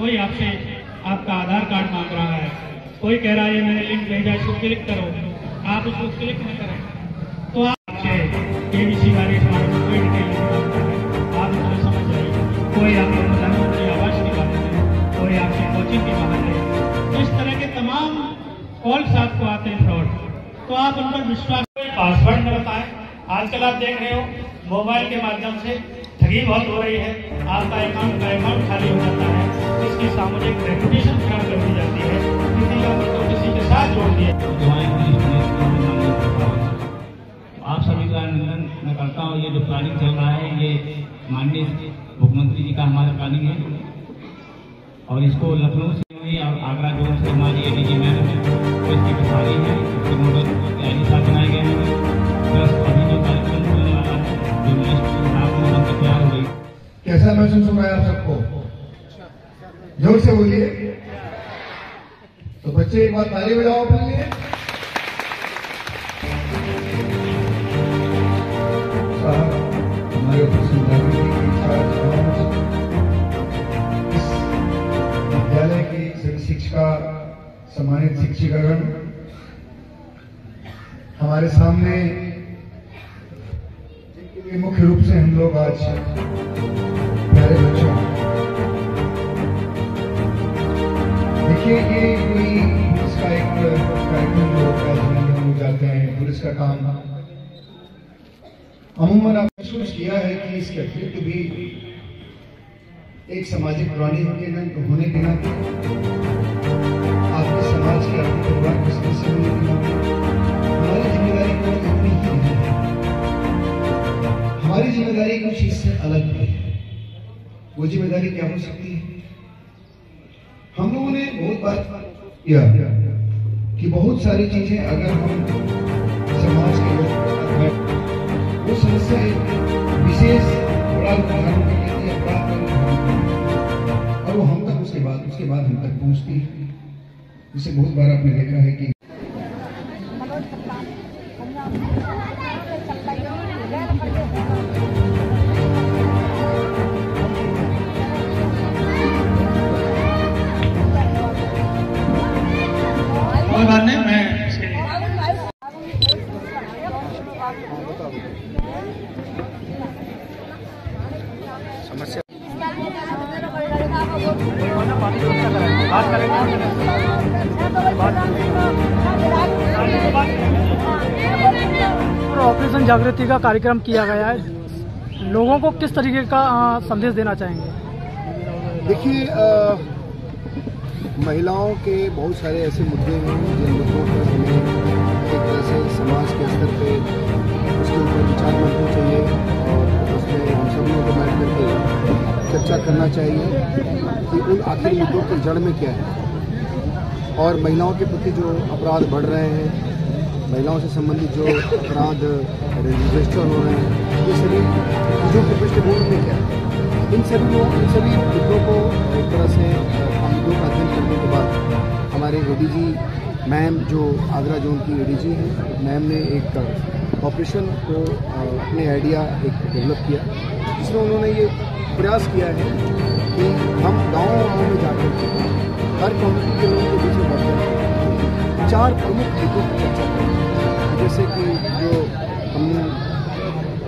कोई आपसे आपका आधार कार्ड मांग रहा है, कोई कह रहा है मैंने लिंक भेजा इसको क्लिक करो, आप उसको क्लिक नहीं करें तो आपसे केबीसी वाले कोई डिटेल नहीं मांगता है, आप उसको समझ जाइए। कोई आपको प्रधानमंत्री आवास की बात है, कोई आपसे कोचिंग की बात है, तो इस तरह के तमाम कॉल्स आपको आते हैं फ्रॉड, तो आप उन पर विश्वास। कोई पासवर्ड न बताएं। आजकल आप देख रहे हो मोबाइल के माध्यम से ठगी बहुत हो रही है, आपका अकाउंट खाली हो जाता है, इसकी सामाजिक रेपुटेशन खराब कर दी जाती है, किसी का फोटो किसी के साथ जोड़ दिया। आप सभी का अभिनंदन मैं करता हूँ। ये जो प्लानिंग चल रहा है ये माननीय मुख्यमंत्री जी का हमारा प्लानिंग है और इसको लखनऊ से हुई और आगरा जोन से हमारी एडीजी मैम है तो इसकी प्रभारी है, इसके नोडल साथ बनाए गए हैं। प्लस अभी जो कार्यक्रम चलने वाला है जो लिस्ट आप लोगों से तैयार हो गई। कैसा महसूस हो रहा है आप सबको? जोर से बोलिए। तो बच्चे एक बार ताली बजाओ अपने लिए। हमारे इस विद्यालय की सभी शिक्षिका, सम्मानित शिक्षिकागण, हमारे सामने जिनके लिए मुख्य रूप से हम लोग आज प्यारे बच्चों, देखिए ये कोई पुलिस का एक कार्यक्रम होता है जिसमें हम लोग जाते हैं, पुलिस का काम अमूमन आप महसूस किया है कि इसके अतिरिक्त भी एक सामाजिक प्राणी होने के नाते, आपके समाज के आपके परिवार के सदस्य होने के नाते हमारी जिम्मेदारी को इतनी ही नहीं है। हमारी जिम्मेदारी कुछ इससे अलग है। वो जिम्मेदारी क्या हो सकती है? हम लोगों ने बहुत बार किया कि बहुत सारी चीजें अगर हम समाज के लोग वो समस्या विशेष बड़ा उदाहरण के लिए अपराध और वो हम तक उसके बाद हम तक पहुंचती है। जिसे बहुत बार आपने देखा है कि कोई बात नहीं, मैं समस्या ऑपरेशन जागृति का कार्यक्रम किया गया है, लोगों को किस तरीके का संदेश देना चाहेंगे? देखिए, महिलाओं के बहुत सारे ऐसे मुद्दे हैं जिन मुद्दों पर हमें एक तरह से समाज के स्तर पे उसके ऊपर विचार करना चाहिए और उसमें हम सब लोगों को बैठ करके चर्चा करना चाहिए कि उन आखिर मुद्दों की जड़ में क्या है और महिलाओं के प्रति जो अपराध बढ़ रहे हैं, महिलाओं से संबंधित जो अपराध रजिस्टर हो रहे हैं, ये सभी चीज़ों के पृष्ठभूमि में क्या है। इन सभी मुद्दों को एक तरह से मुद्दों का अध्ययन करने के बाद हमारे एडीजी मैम, जो आगरा जोन की एडीजी हैं, मैम ने एक ऑपरेशन को अपने आइडिया एक डेवलप किया, जिसमें उन्होंने ये प्रयास किया है कि हम गाँव में जाकर के हर कम्युनिटी के लोगों के बीच में बैठकर 4 प्रमुख मुद्दों की चर्चा करें। जैसे कि जो हम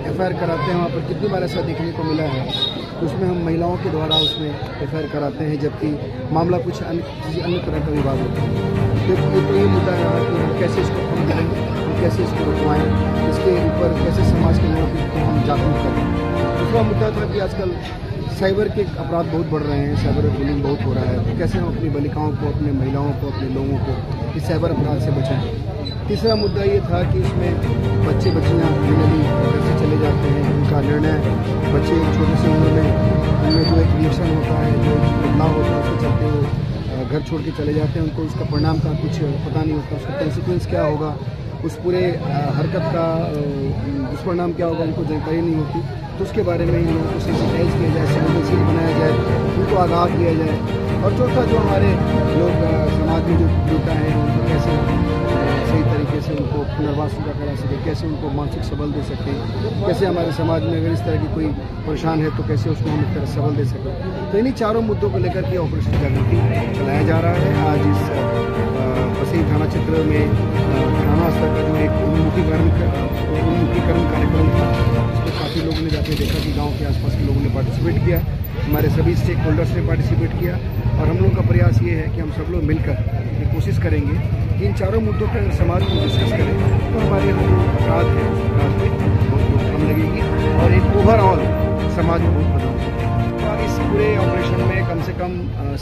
एफआईआर कराते हैं वहाँ पर कितनी बार ऐसा देखने को मिला है, तो उसमें हम महिलाओं के द्वारा उसमें एफआईआर कराते हैं जबकि मामला कुछ किसी अन्य तरह का विवाद होता है। तो ये मुद्दा रहा कि हम कैसे इसको कम करेंगे, हम कैसे इसको रुकवाएँ, इसके ऊपर कैसे समाज के लोगों को हम जागरूक करें। दूसरा मुद्दा था कि आजकल साइबर के अपराध बहुत बढ़ रहे हैं, साइबर बुलिंग बहुत हो रहा है, तो कैसे हम अपनी बालिकाओं को, अपने महिलाओं को, अपने लोगों को इस साइबर अपराध से बचाएं। तीसरा मुद्दा ये था कि इसमें बच्चे बच्चियाँ जनरली घर से चले जाते हैं, उनका निर्णय बच्चे छोटी सी उम्र में उनमें जो एक रिएक्शन होता है, जो बदलाव होता है, उसके चलते वो घर छोड़ के चले जाते हैं, उनको उसका परिणाम का कुछ पता नहीं होता, उसका कॉन्सिक्वेंस क्या होगा, उस पूरे हरकत का दुष्परिणाम क्या होगा, उनको जानकारी नहीं होती। तो उसके बारे में इन लोगों को सेंसिटाइज किया जाए, संवेदनशील बनाया जाए, उनको आगाह किया जाए। और चौथा, जो हमारे लोग समाज में जो जुटा है, उनको कैसे सही तरीके से उनको पुनर्वास आवासीय करा सके, कैसे उनको मानसिक सबल दे सकें, कैसे हमारे समाज में अगर इस तरह की कोई परेशान है तो कैसे उसको हम एक तरह सबल दे सकें। तो इन्हीं चारों मुद्दों को लेकर के ऑपरेशन जागृति चलाया जा रहा है। आज इस बसई थाना क्षेत्र में थाना स्तर का जो एक उन्मुखीकरण कार्यक्रम था, उसमें काफ़ी लोगों ने जाके देखा कि गाँव के आसपास के लोगों ने पार्टिसिपेट किया, हमारे सभी स्टेक होल्डर्स ने पार्टिसिपेट किया और हम लोगों का प्रयास ये है कि हम सब लोग मिलकर ये कोशिश करेंगे कि इन चारों मुद्दों पर अगर समाज को डिस्कस करें तो हमारे यहाँ जो अपराध है उस अपराध में बहुत कम लगेगी और एक ओवरऑल समाज में बहुत बदलाव होगा। तो इस पूरे ऑपरेशन में कम से कम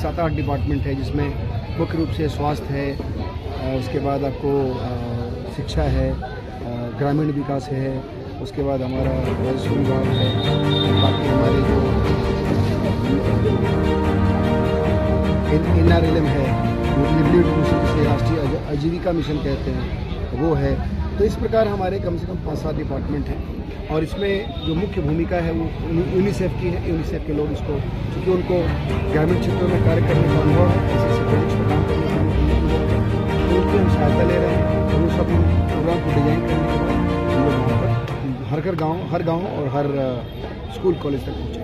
7-8 डिपार्टमेंट है, जिसमें मुख्य रूप से स्वास्थ्य है, उसके बाद आपको शिक्षा है, ग्रामीण विकास है, उसके बाद हमारा राजस्व विभाग है, बाकी हमारे जो NRLM है, जिसे राष्ट्रीय आजीविका मिशन कहते हैं, वो है। तो इस प्रकार हमारे कम से कम 5-7 डिपार्टमेंट हैं और इसमें जो मुख्य भूमिका है वो यूनिसेफ की है। यूनिसेफ के लोग इसको, क्योंकि उनको ग्रामीण क्षेत्रों में कार्य करने का अनुभव है, ऐसे प्रोजेक्ट्स पर काम करने का अनुभव, तो उनकी हम सहायता ले रहे हैं और वो सब प्रोग्राम को डिजाइन करने के बाद हम लोग वहाँ पर हर गाँव और हर स्कूल कॉलेज तक पहुँचे।